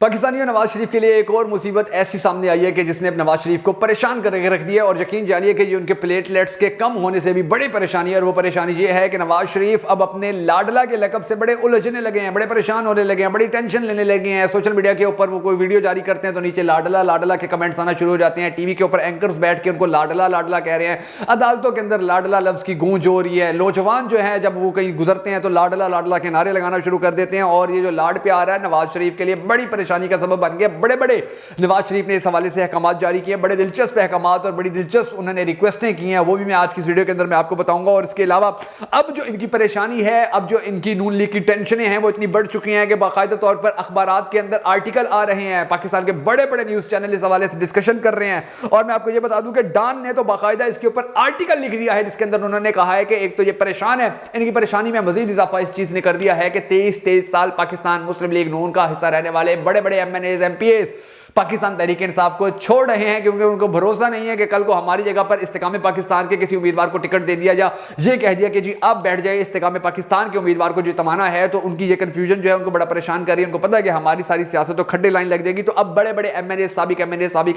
पाकिस्तानियों नवाज शरीफ के लिए एक और मुसीबत ऐसी सामने आई है कि जिसने अब नवाज शरीफ को परेशान करके रख दिया और यकीन जानिए कि ये उनके प्लेटलेट्स के कम होने से भी बड़ी परेशानी है। और वो परेशानी ये है कि नवाज शरीफ अब अपने लाडला के लकब से बड़े उलझने लगे हैं, बड़े परेशान होने लगे हैं, बड़ी टेंशन लेने लगे हैं। सोशल मीडिया के ऊपर वो कोई वीडियो जारी करते हैं तो नीचे लाडला लाडला के कमेंट्स आना शुरू हो जाते हैं। टीवी के ऊपर एंकर्स बैठ के उनको लाडला लाडला कह रहे हैं। अदालतों के अंदर लाडला लफ्ज की गूंज हो रही है। नौजवान जो है जब वो कहीं गुजरते हैं तो लाडला लाडला के नारे लगाना शुरू कर देते हैं। और ये जो लाड प्यार है नवाज शरीफ के लिए बड़ी परेशानी का सबब बन गया। बड़े बड़े नवाज शरीफ ने इस हवाले से अहकामात जारी किए, बड़े दिलचस्प अहकामात और बड़ी दिलचस्प उन्होंने रिक्वेस्टें की हैं, वो भी मैं आज की इस वीडियो के अंदर मैं आपको बताऊंगा। और इसके अलावा अब जो इनकी परेशानी है, अब जो इनकी नून लीग की टेंशनें हैं वो इतनी बढ़ चुकी हैं कि बाकायदा तौर पर अखबारात के अंदर आर्टिकल आ रहे हैं। पाकिस्तान के बड़े बड़े न्यूज चैनल इस हवाले से डिस्कशन कर रहे हैं। और मैं आपको ये बता दूं कि डॉन ने तो बाकायदा इसके ऊपर आर्टिकल लिख दिया है जिसके अंदर उन्होंने कहा है कि एक तो ये परेशान है, इनकी परेशानी में मजीद इजाफा इस चीज ने कर दिया है कि 23 साल पाकिस्तान मुस्लिम लीग नून का हिस्सा रहने वाले बड़े बड़े एमएनएज एमपीएस पाकिस्तान तहरीक इंसाफ को छोड़ रहे हैं क्योंकि उनको भरोसा नहीं है कि कल को हमारी जगह पर इस्तेकाम पाकिस्तान के किसी उम्मीदवार को टिकट दे दिया जा, ये कह दिया कि जी आप बैठ जाए, इस्तेकाम पाकिस्तान के उम्मीदवार को जितवाना है। तो उनकी ये कंफ्यूजन जो है उनको बड़ा परेशान कर रही है। उनको पता है कि हमारी सारी सियासत तो खड्डे लाइन लग जाएगी। तो अब बड़े बड़े एमएनए साबिक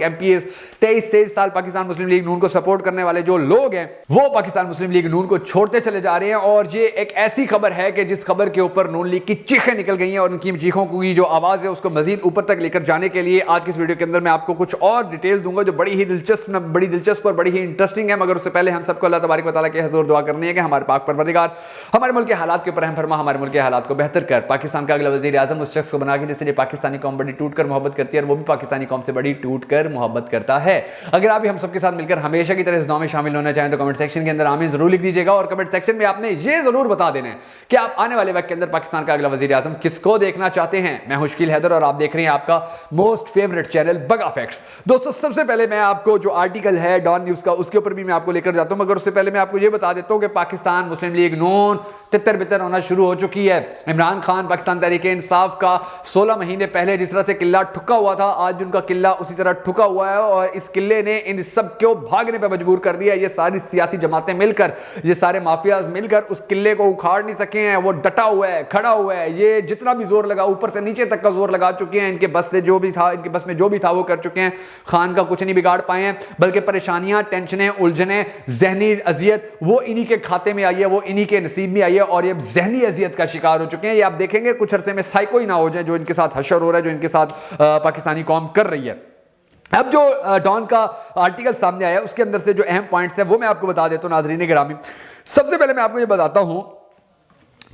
एमपीएस 23 साल पाकिस्तान मुस्लिम लीग नून को सपोर्ट करने वाले जो लोग हैं वो पाकिस्तान मुस्लिम लीग नून को छोड़ते चले जा रहे हैं। और ये एक ऐसी खबर है कि जिस खबर के ऊपर नून लीग की चीखें निकल गई हैं और उनकी चीखों की जो आवाज है उसको मजीद ऊपर तक लेकर जाने के लिए आज की इस वीडियो के अंदर मैं आपको कुछ और डिटेल दूंगा जो बड़ी ही दिलचस्प और बड़ी ही इंटरेस्टिंग है। मगर उससे पहले हम सबको अल्लाह तबारक व तआला के हुजूर दुआ करनी है कि हमारे पाक परवरदिगार हमारे मुल्क के हालात के ऊपर रहम फरमा, हमारे मुल्क के हालात को बेहतर कर, पाकिस्तान का अगला वज़ीर आज़म उस शख्स को बना के जिससे पाकिस्तानी कौम बड़ी टूट कर मोहब्बत करती है और वो भी पाकिस्तानी कौम से बड़ी टूट कर मोहब्बत करता है। अगर आप भी हम सबके साथ मिलकर हमेशा की तरह इस दुआ में शामिल होना चाहें तो कमेंट सेक्शन के अंदर आमीन जरूर लिख दीजिएगा। और कमेंट सेक्शन में आपने ये जरूर बता देना है कि आप आने वाले वक्त के अंदर पाकिस्तान का अगला वज़ीर आज़म किसको देखना चाहते हैं। मैं हूं शकील हैदर और आप देख रहे हैं आपका मोस्ट फेवरेट चैनल बगा फैक्ट्स। दोस्तों सबसे पहले मैं आपको जो आर्टिकल है डॉन न्यूज का उसके ऊपर भी मैं आपको लेकर जाता हूं। मगर उससे पहले मैं आपको यह बता देता हूं कि पाकिस्तान मुस्लिम लीग नून तितर बितर होना शुरू हो चुकी है। इमरान खान पाकिस्तान तहरीक इंसाफ का 16 महीने पहले जिस तरह से किला ठुका हुआ था आज भी उनका किला उसी तरह ठुका हुआ है। और इस किले ने इन सब को भागने पर मजबूर कर दिया। ये सारी सियासी जमातें मिलकर, ये सारे माफियाज मिलकर उस किले को उखाड़ नहीं सके हैं। वो डटा हुआ है, खड़ा हुआ है। ये जितना भी जोर लगा ऊपर से नीचे तक का जोर लगा चुके हैं। इनके बस से जो भी था, इनके बस में जो भी था वो कर चुके हैं। खान का कुछ नहीं बिगाड़ पाए हैं बल्कि परेशानियां, टेंशनें, उलझने, जहनी अजियत वो इन्हीं के खाते में आई है, वो इन्हीं के नसीब में आई है। और ये जहनी अजियत का शिकार हो चुके हैं। ये आप देखेंगे कुछ अरसे में साइको ही ना हो जाए जो इनके साथ हशर हो रहा है, जो इनके साथ पाकिस्तानी कौम कर रही है। अब जो डॉन का आर्टिकल सामने आया उसके अंदर से जो अहम पॉइंट्स हैं वो मैं आपको बता देता हूं नाजरीन गिरामी। सबसे पहले मैं आपको ये बताता हूं,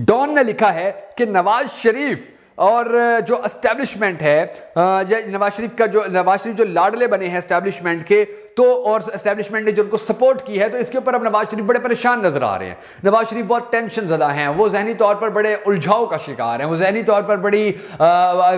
डॉन ने लिखा है कि नवाज शरीफ और जो एस्टेब्लिशमेंट है, नवाज शरीफ जो लाडले बने हैं एस्टेब्लिशमेंट के, तो और एस्टेब्लिशमेंट ने जो उनको सपोर्ट की है तो इसके ऊपर अब नवाज शरीफ बड़े परेशान नजर आ रहे हैं। नवाज शरीफ बहुत टेंशन ज़दा हैं, वो जहनी तौर पर बड़े उलझाव का शिकार हैं, वो जहनी तौर पर बड़ी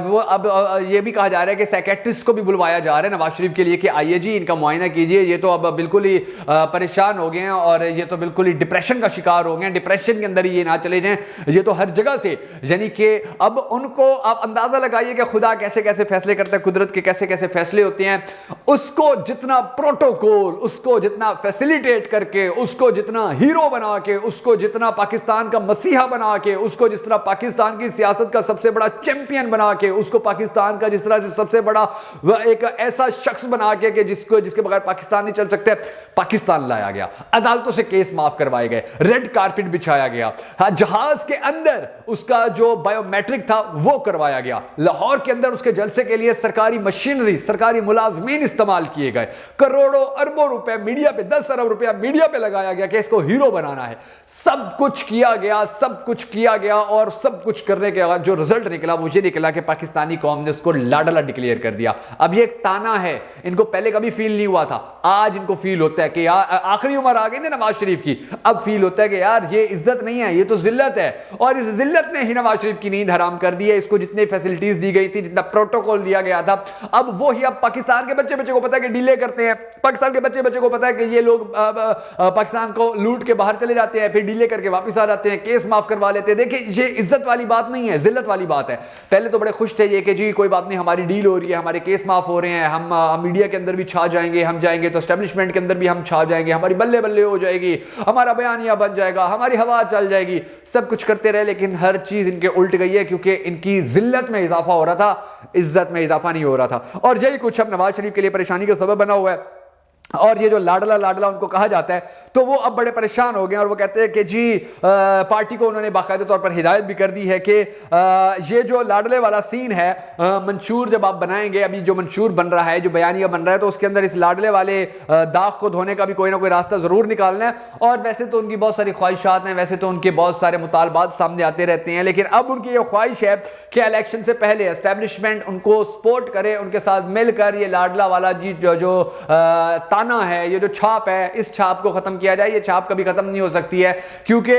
वो अब ये भी कहा जा रहा है कि साइकेट्रिस्ट को भी बुलवाया जा रहा है नवाज शरीफ के लिए कि आइए जी इनका मुआयना कीजिए, ये तो अब बिल्कुल ही परेशान हो गए हैं और ये तो बिल्कुल ही डिप्रेशन का शिकार हो गए हैं, डिप्रेशन के अंदर ही ये ना चले जाएं, ये तो हर जगह से। यानी कि अब उनको आप अंदाजा लगाइए कि खुदा कैसे कैसे फैसले करता है, कुदरत के कैसे कैसे फैसले होते हैं। उसको जितना प्रोटोकॉल, उसको जितना फैसिलिटेट करके, उसको जितना हीरो बना के, उसको जितना पाकिस्तान का मसीहा बना के, उसको जिस तरह पाकिस्तान की सियासत का सबसे बड़ा चैंपियन बना के, उसको पाकिस्तान का जिस तरह से सबसे बड़ा एक ऐसा शख्स बना के कि जिसके बगैर पाकिस्तान नहीं चल सकते, पाकिस्तान लाया गया। अदालतों से केस माफ करवाए गए, रेड कारपेट बिछाया गया, जहाज के अंदर उसका जो बायोमेट्रिक था वो करवाया गया, लाहौर के अंदर उसके जलसे के लिए सरकारी मशीनरी, सरकारी मुलाजमीन इस्तेमाल किए गए, करोड़ों अरबों रुपए मीडिया पे, 10 अरब रुपया मीडिया पे लगाया गया कि इसको हीरो बनाना है। सब कुछ किया गया, सब कुछ किया गया और सब कुछ करने के बाद जो रिजल्ट निकला वो ये निकला कि पाकिस्तानी कौम ने उसको लाडला डिक्लेयर कर दिया। अब ये एक ताना है, इनको पहले कभी फील नहीं हुआ था, आज इनको फील होता है कि यार आखिरी उम्र आ गई ना नवाज शरीफ की, अब फील होता है कि यार ये इज्जत नहीं है, ये तो जिल्लत है। और इस जिल्लत ने ही नवाज शरीफ की नींद हराम कर दी है। इसको जितनी फैसिलिटीज दी गई थी, जितना प्रोटोकॉल दिया गया था, अब वो ही अब पाकिस्तान के बच्चे को पता है कि डिले करते हैं, पाकिस्तान के बच्चे को पता है कि ये लोग पाकिस्तान को लूट के बाहर चले जाते हैं, फिर डिले करके वापस आ जाते हैं, केस माफ करवा लेते हैं। देखिए ये इज्जत वाली बात नहीं है, जिल्लत वाली बात है। पहले तो बड़े खुश थे ये कि जी कोई बात नहीं, हमारी डील हो रही है, हमारे केस माफ हो रहे हैं, हम मीडिया के अंदर भी छा जाएंगे, हम जाएंगे तो एस्टेब्लिशमेंट के अंदर भी हम छा जाएंगे, हमारी बल्ले बल्ले हो जाएगी, हमारा बयानिया बन जाएगा, हमारी हवा चल जाएगी, सब कुछ करते रहे। लेकिन हर चीज इनके उल्ट गई है क्योंकि इनकी जिल्लत में इजाफा हो रहा था, इज्जत में इजाफा नहीं हो रहा था। और यही कुछ अब नवाज शरीफ के लिए परेशानी का सबब बना हुआ है। और ये जो लाडला लाडला उनको कहा जाता है, तो वो अब बड़े परेशान हो गए और वो कहते हैं कि जी पार्टी को उन्होंने बाकायदा तौर पर हिदायत भी कर दी है कि ये जो लाडले वाला सीन है, मंशूर जब आप बनाएंगे, अभी जो मंशूर बन रहा है, जो बयानिया बन रहा है, तो उसके अंदर इस लाडले वाले दाग को धोने का भी कोई ना कोई रास्ता जरूर निकालना है। और वैसे तो उनकी बहुत सारी ख्वाहिशात हैं, वैसे तो उनके बहुत सारे मुतालबात सामने आते रहते हैं, लेकिन अब उनकी ये ख्वाहिश है कि इलेक्शन से पहले एस्टेब्लिशमेंट उनको सपोर्ट करे, उनके साथ मिलकर ये लाडला वाला जी जो ताना है, ये जो छाप है, इस छाप को खत्म किया जाए। ये छाप कभी खत्म नहीं हो सकती है, क्योंकि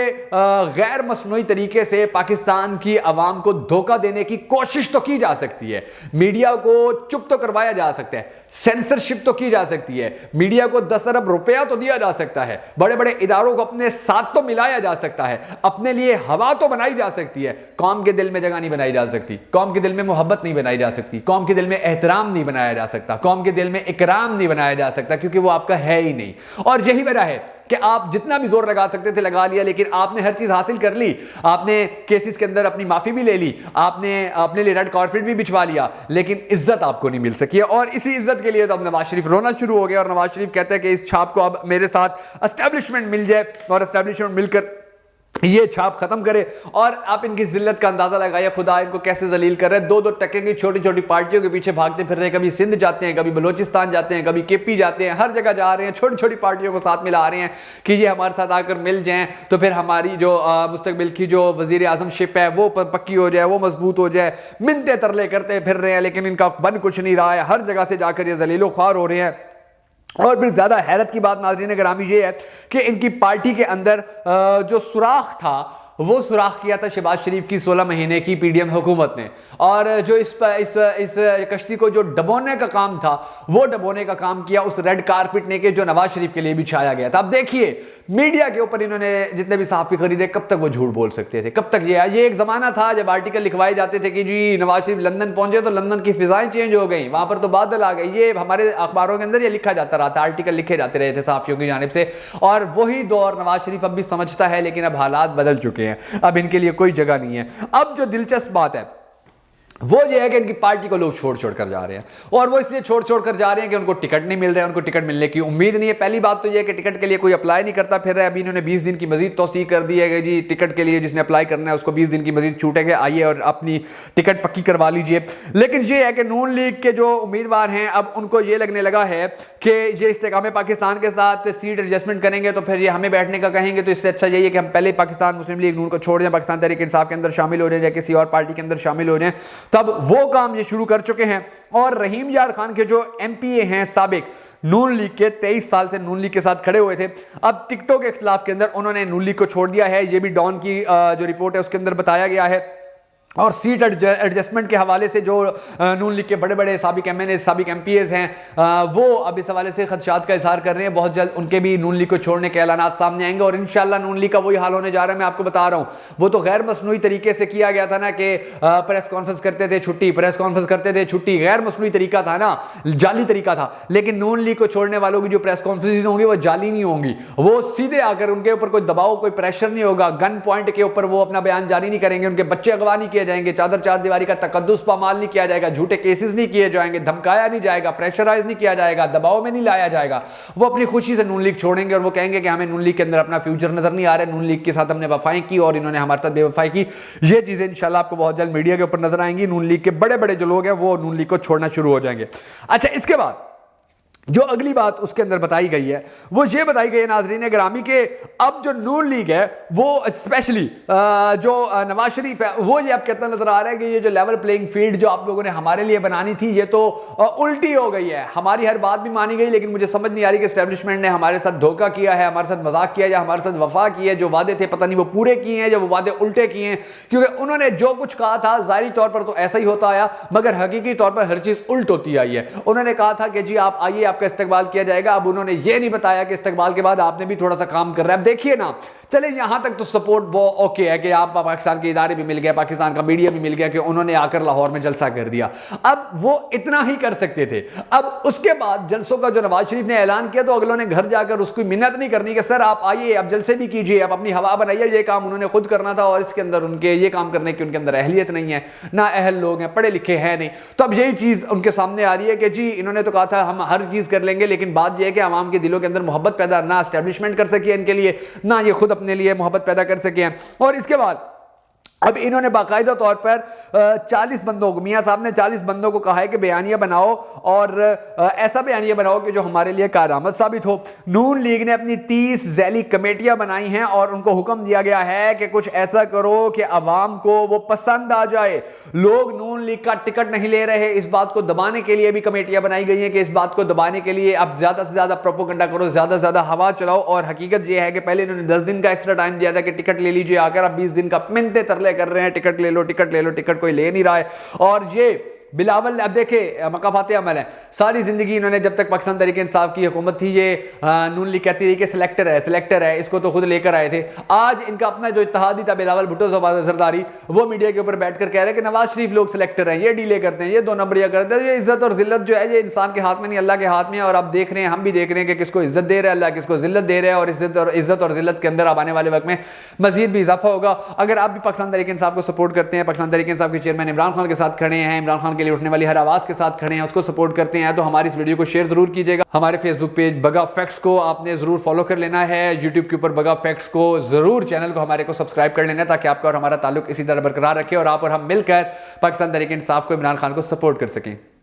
गैर मसनूई तरीके से पाकिस्तान की आवाम को धोखा देने की कोशिश तो की जा सकती है, मीडिया को चुप तो करवाया जा सकता है, सेंसरशिप तो की जा सकती है, मीडिया को 10 अरब रुपया तो दिया जा सकता है, बड़े बड़े इदारों को अपने साथ तो मिलाया जा सकता है, अपने लिए हवा तो बनाई जा सकती है। कौम के दिल में जगह नहीं बनाई जा सकती, कौम के दिल में मोहब्बत नहीं बनाई जा सकती, कौम के दिल में एहतराम नहीं बनाया जा सकता, कौम के दिल में इकराम नहीं बनाया जा सकता, क्योंकि वो आपका है ही नहीं। और यही वजह है कि आप जितना भी जोर लगा सकते थे लगा लिया, लेकिन आपने हर चीज हासिल कर ली। आपने केसेस के अंदर अपनी माफी भी ले ली, आपने अपने लिए रेड कारपेट भी बिछवा लिया, लेकिन इज्जत आपको नहीं मिल सकी है। और इसी इज्जत के लिए तो अब नवाज शरीफ रोना शुरू हो गया और नवाज शरीफ कहते हैं कि इस छाप को अब मेरे साथ एस्टेब्लिशमेंट मिल जाए और एस्टेब्लिशमेंट मिलकर ये छाप खत्म करे। और आप इनकी जिल्लत का अंदाजा लगाइए, खुदा इनको कैसे जलील कर रहे हैं। 2-2 टके की छोटी छोटी पार्टियों के पीछे भागते फिर रहे हैं, कभी सिंध जाते हैं, कभी बलोचिस्तान जाते हैं, कभी केपी जाते हैं, हर जगह जा रहे हैं, छोटी छोटी पार्टियों को साथ मिला रहे हैं कि ये हमारे साथ आकर मिल जाएं, तो फिर हमारी जो मुस्तकबिल की जो वजीर आजमशिप है वो पक्की हो जाए, वो मजबूत हो जाए। मिन्नतें तरले करते फिर रहे हैं, लेकिन इनका बन कुछ नहीं रहा है, हर जगह से जाकर ये जलीलो ख्वार हो रहे हैं। और फिर ज्यादा हैरत की बात नाज़रीन गिरामी ये है कि इनकी पार्टी के अंदर जो सुराख था, वो सुराख किया था शहबाज शरीफ की 16 महीने की पीडीएम हुकूमत ने। और जो इस कश्ती को जो डबोने का काम था, वो डबोने का काम किया उस रेड कारपेट ने के जो नवाज शरीफ के लिए बिछाया गया था। अब देखिए मीडिया के ऊपर इन्होंने जितने भी सहाफ़ी खरीदे, कब तक वो झूठ बोल सकते थे, कब तक ये एक जमाना था जब आर्टिकल लिखवाए जाते थे कि जी नवाज शरीफ लंदन पहुंचे तो लंदन की फिजाएं चेंज हो गई, वहां पर तो बादल आ गए। ये हमारे अखबारों के अंदर ये लिखा जाता रहा था, आर्टिकल लिखे जाते रहे थे सहाफ़ियों की जानिब से। और वही दौर नवाज शरीफ अब भी समझता है, लेकिन अब हालात बदल चुके हैं, अब इनके लिए कोई जगह नहीं है। अब जो दिलचस्प बात है वो ये है कि इनकी पार्टी को लोग छोड़ छोड़ कर जा रहे हैं, और वो इसलिए छोड़ छोड़ कर जा रहे हैं कि उनको टिकट नहीं मिल रहा है, उनको टिकट मिलने की उम्मीद नहीं है। पहली बात तो ये है कि टिकट के लिए कोई अप्लाई नहीं करता फिर रहा है। अभी इन्होंने 20 दिन की मजीद तौसीह कर दी है कि जी टिकट के लिए जिसने अप्लाई करना है उसको 20 दिन की मजीद छूट है कि आइए और अपनी टिकट पक्की करवा लीजिए। लेकिन ये है कि नून लीग के जो उम्मीदवार हैं, अब उनको ये लगने लगा है कि ये इस्तेकाम पाकिस्तान के साथ सीट एडजस्टमेंट करेंगे तो फिर ये हमें बैठने का कहेंगे, तो इससे अच्छा यही है कि हम पहले पाकिस्तान मुस्लिम लीग नून को छोड़ दें, पाकिस्तान तहरीक इंसाफ के अंदर शामिल हो जाए या किसी और पार्टी के अंदर शामिल हो जाएं। तब वो काम ये शुरू कर चुके हैं। और रहीम यार खान के जो एमपीए हैं साबिक नून लीग के, 23 साल से नून लीग के साथ खड़े हुए थे, अब टिकटों के खिलाफ के अंदर उन्होंने नून लीग को छोड़ दिया है। ये भी डॉन की जो रिपोर्ट है उसके अंदर बताया गया है। और सीट एडजस्टमेंट के हवाले से जो नून लीग के बड़े बड़े साबिक एमएनए साबिक एमपीएस हैं, वो अब इस हवाले से खदशात का इजहार कर रहे हैं। बहुत जल्द उनके भी नून लीग को छोड़ने के ऐलानात सामने आएंगे और इंशाल्लाह नून लीग का वही हाल होने जा रहा है। मैं आपको बता रहा हूँ, वो तो गैर मसनूई तरीके से किया गया था ना कि प्रेस कॉन्फ्रेंस करते थे छुट्टी, प्रेस कॉन्फ्रेंस करते थे छुट्टी, गैर मसनूई तरीका था ना, जाली तरीका था। लेकिन नून लीग को छोड़ने वालों की जो प्रेस कॉन्फ्रेंस होंगी वो जाली नहीं होंगी, वो सीधे आकर उनके ऊपर कोई दबाव कोई प्रेशर नहीं होगा, गन पॉइंट के ऊपर वो अपना बयान जारी नहीं करेंगे, उनके बच्चे अगवा नहीं किए जाएंगे, चादर चार दीवारी का तकद्दुस पामाल नहीं किया जाएगा, झूठे केसेस नहीं किए जाएंगे, धमकाया नहीं जाएगा, प्रेशराइज नहीं किया जाएगा, दबाव में नहीं लाया जाएगा। वो अपनी खुशी से नून लीग छोड़ेंगे और वो कहेंगे कि हमें नून लीग के अंदर अपना फ्यूचर नजर नहीं आ रहा है, नून लीग के साथ हमने वफाएं की और इन्होंने हमारे साथ बेवफाई की। ये चीजें इंशाल्लाह आपको बहुत जल्द मीडिया के ऊपर नजर आएंगी। नून लीग के बड़े बड़े जो लोग हैं वो नून लीग को छोड़ना शुरू हो जाएंगे। अच्छा, इसके बाद जो अगली बात उसके अंदर बताई गई है वो ये बताई गई है नाजरीन गिरामी के, अब जो नून लीग है वो स्पेशली जो नवाज शरीफ है वो ये अब कहता नजर आ रहा है कि ये जो लेवल प्लेइंग फील्ड जो आप लोगों ने हमारे लिए बनानी थी ये तो उल्टी हो गई है। हमारी हर बात भी मानी गई, लेकिन मुझे समझ नहीं आ रही कि एस्टेब्लिशमेंट ने हमारे साथ धोखा किया है, हमारे साथ मजाक किया या हमारे साथ वफा की है। जो वादे थे पता नहीं वो पूरे किए हैं, जो वो वादे उल्टे किए हैं, क्योंकि उन्होंने जो कुछ कहा था जाहिरी तौर पर तो ऐसा ही होता आया, मगर हकीकी तौर पर हर चीज उल्ट होती आई है। उन्होंने कहा था कि जी आप आइए, आपका इस्तकबाल किया जाएगा। अब उन्होंने ये नहीं बताया कि इस्तकबाल के बाद आपने भी थोड़ा सा काम कर रहा है। अब देखिए ना, चले यहां तक तो सपोर्ट वो ओके है कि आप पाकिस्तान के इदारे भी मिल गए, पाकिस्तान का मीडिया भी मिल गया कि उन्होंने आकर लाहौर में जलसा कर दिया। अब वो इतना ही कर सकते थे। अब उसके बाद जलसों का जो नवाज शरीफ ने ऐलान किया तो अगलों ने घर जाकर उसकी मिन्नत नहीं करनी कि सर आप आइए, आप जलसे भी कीजिए, आप अपनी हवा बनाइए। ये काम उन्होंने खुद करना था और इसके अंदर उनके ये काम करने की उनके अंदर अहलियत नहीं है, ना अहल लोग हैं, पढ़े लिखे हैं नहीं। तो अब यही चीज उनके सामने आ रही है कि जी इन्होंने तो कहा था हम हर चीज कर लेंगे, लेकिन बात यह है कि आवाम के दिलों के अंदर मोहब्बत पैदा ना एस्टेब्लिशमेंट कर सकी इनके लिए, ना ये खुद अपने लिए मोहब्बत पैदा कर सके हैं। और इसके बाद अब इन्होंने बाकायदा तौर पर 40 बंदों को, मियां साहब ने 40 बंदों को कहा है कि बयानिया बनाओ और ऐसा बयानिया बनाओ कि जो हमारे लिए कारआमद साबित हो। नून लीग ने अपनी 30 ज़ैली कमेटियां बनाई हैं और उनको हुक्म दिया गया है कि कुछ ऐसा करो कि अवाम को वो पसंद आ जाए। लोग नून लीग का टिकट नहीं ले रहे, इस बात को दबाने के लिए भी कमेटियां बनाई गई हैं कि इस बात को दबाने के लिए आप ज्यादा से ज्यादा प्रोपोगंडा करो, ज्यादा से ज्यादा हवा चलाओ। और हकीकत यह है कि पहले इन्होंने 10 दिन का एक्स्ट्रा टाइम दिया था कि टिकट ले लीजिए, आकर आप 20 दिन का मिन्नते तरले कर रहे हैं, टिकट ले लो, टिकट ले लो, टिकट कोई ले नहीं रहा है। और ये बिलावल अब देखे मकाफाते अमल है, सारी जिंदगी इन्होंने जब तक पाकिस्तान तहरीक इंसाफ की हुकूमत थी ये नून लीग कहती रही कि सिलेक्टर है, इसको तो खुद लेकर आए थे। आज इनका अपना जो इत्तेहादी था बिलावल भुट्टो सरदारी, वो मीडिया के ऊपर बैठकर कह रहे हैं कि नवाज शरीफ लोग सिलेक्टर हैं, ये डीले करते हैं, ये 2 नंबरिया करते हैं। ये इज्जत और जिल्लत जो है ये इंसान के हाथ में नहीं, अल्लाह के हाथ में है। और आप देख रहे हैं, हम भी देख रहे हैं कि किसको इज्जत दे रहा है अल्लाह, किसको जिल्लत दे रहा है। और इज्जत और जिल्लत के अंदर अब आने वाले वक्त में मजीद भी इजाफा होगा। अगर आप भी पाकिस्तान तहरीक इंसाफ को सपोर्ट करते हैं, पाकिस्तान तहरीक इंसाफ के चेयरमैन इमरान खान के साथ खड़े हैं, इमरान खान के लिए उठने वाली हर आवाज के साथ खड़े हैं, उसको सपोर्ट करते हैं, तो हमारी इस वीडियो को शेयर जरूर कीजिएगा। हमारे फेसबुक पेज बगा फैक्ट्स को आपने जरूर फॉलो कर लेना है, यूट्यूब के ऊपर बगा फैक्ट्स को जरूर चैनल को हमारे को सब्सक्राइब कर लेना है, ताकि आपका और हमारा ताल्लुक इसी तरह बरकरार रखे और आप और हम मिलकर पाकिस्तान तहरीक इंसाफ को, इमरान खान को सपोर्ट कर सकें।